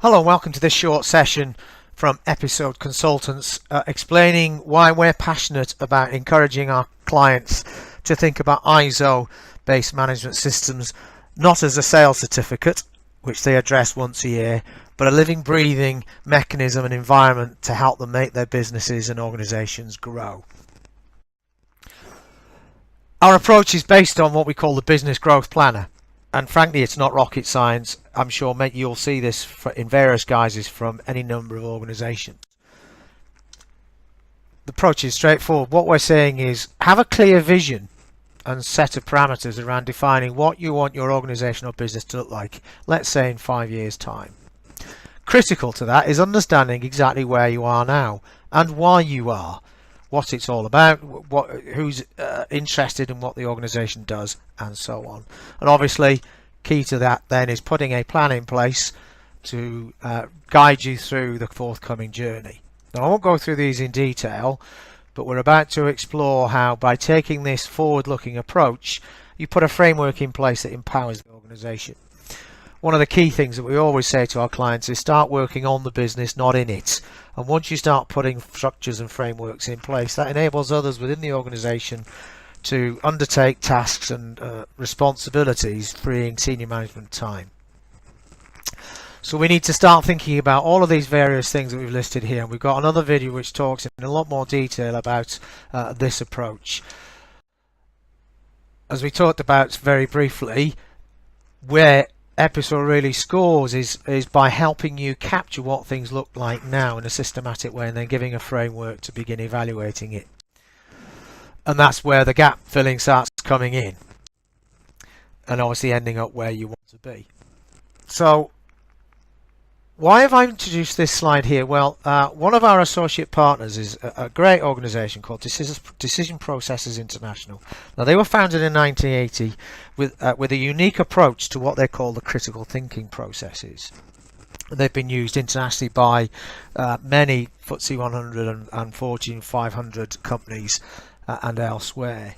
Hello and welcome to this short session from Episode Consultants, explaining why we're passionate about encouraging our clients to think about ISO-based management systems, not as a sales certificate, which they address once a year, but a living, breathing mechanism and environment to help them make their businesses and organizations grow. Our approach is based on what we call the Business Growth Planner. And frankly, it's not rocket science. I'm sure you'll see this in various guises from any number of organizations. The approach is straightforward. What we're saying is have a clear vision and set of parameters around defining what you want your organization or business to look like, let's say in 5 years' time. Critical to that is understanding exactly where you are now and why you are, what it's all about, who's interested in what the organization does, and so on. And obviously, key to that then is putting a plan in place to guide you through the forthcoming journey. Now, I won't go through these in detail, but we're about to explore how, by taking this forward-looking approach, you put a framework in place that empowers the organization. One of the key things that we always say to our clients is start working on the business, not in it. And once you start putting structures and frameworks in place, that enables others within the organization to undertake tasks and responsibilities, freeing senior management time. So we need to start thinking about all of these various things that we've listed here. And we've got another video which talks in a lot more detail about this approach. As we talked about very briefly, where Episode really scores is by helping you capture what things look like now in a systematic way and then giving a framework to begin evaluating it. And that's where the gap filling starts coming in and obviously ending up where you want to be. So why have I introduced this slide here? Well, one of our associate partners is a great organization called Decision Processes International. Now, they were founded in 1980 with a unique approach to what they call the critical thinking processes. They've been used internationally by many FTSE 100 and Fortune 500 companies and elsewhere.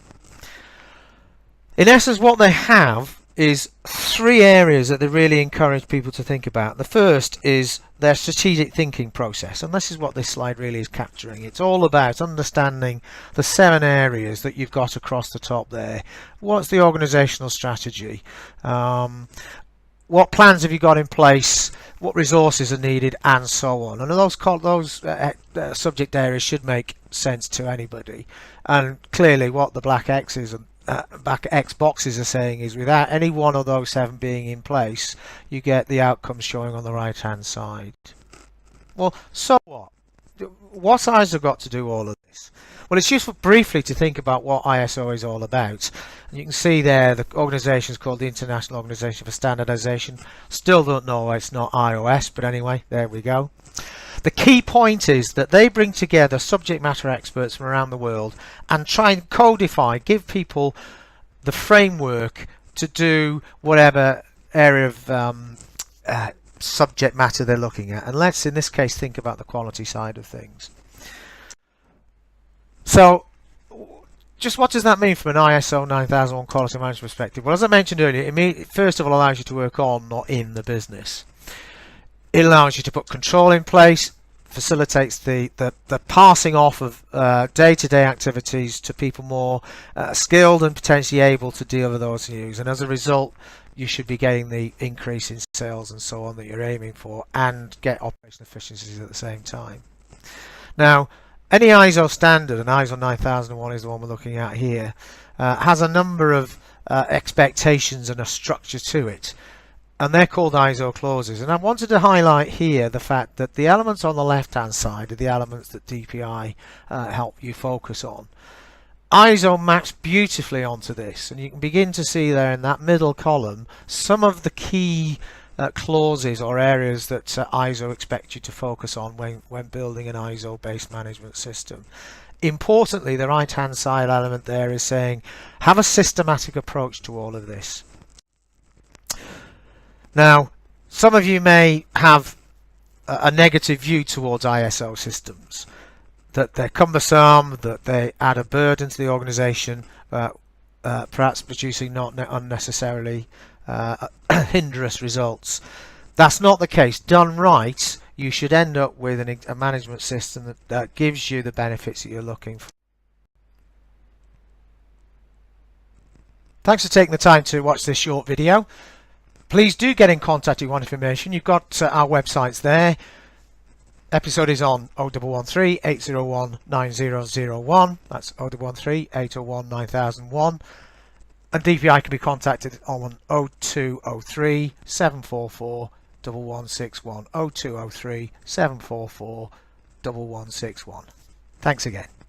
In essence, what they have is 3 areas that they really encourage people to think about. The first is their strategic thinking process, and this is what this slide really is capturing. It's all about understanding the 7 areas that you've got across the top there. What's the organizational strategy? What plans have you got in place? What resources are needed, and so on. And those subject areas should make sense to anybody. And clearly, what the black X's and back X boxes are saying is without any one of those 7 being in place, you get the outcomes showing on the right hand side. Well, so what? What's ISO got to do all of this? Well, it's useful briefly to think about what ISO is all about. And you can see there the organisation is called the International Organization for Standardization. Still don't know why it's not iOS, but anyway, there we go. The key point is that they bring together subject matter experts from around the world and try and codify, give people the framework to do whatever area of subject matter they're looking at. And let's, in this case, think about the quality side of things. So, just what does that mean from an ISO 9001 quality management perspective? Well, as I mentioned earlier, it first of all allows you to work on, not in, the business. It allows you to put control in place, facilitates the passing off of day-to-day activities to people more skilled and potentially able to deal with those news. And as a result, you should be getting the increase in sales and so on that you're aiming for and get operational efficiencies at the same time. Now, any ISO standard, and ISO 9001 is the one we're looking at here, has a number of expectations and a structure to it. And they're called ISO clauses. And I wanted to highlight here the fact that the elements on the left-hand side are the elements that DPI help you focus on. ISO maps beautifully onto this, and you can begin to see there in that middle column some of the key clauses or areas that ISO expect you to focus on when building an ISO-based management system. Importantly, the right-hand side element there is saying have a systematic approach to all of this. Now, some of you may have a negative view towards ISO systems, that they're cumbersome, that they add a burden to the organization, perhaps producing not unnecessarily hinderous results. That's not the case. Done right, you should end up with a management system that gives you the benefits that you're looking for. Thanks for taking the time to watch this short video. Please do get in contact if you want information. You've got our websites there. Episode is on 0113 801 9001. That's 0113 801 9001. And DPI can be contacted on 0203 744 1161. 0203 744 1161. Thanks again.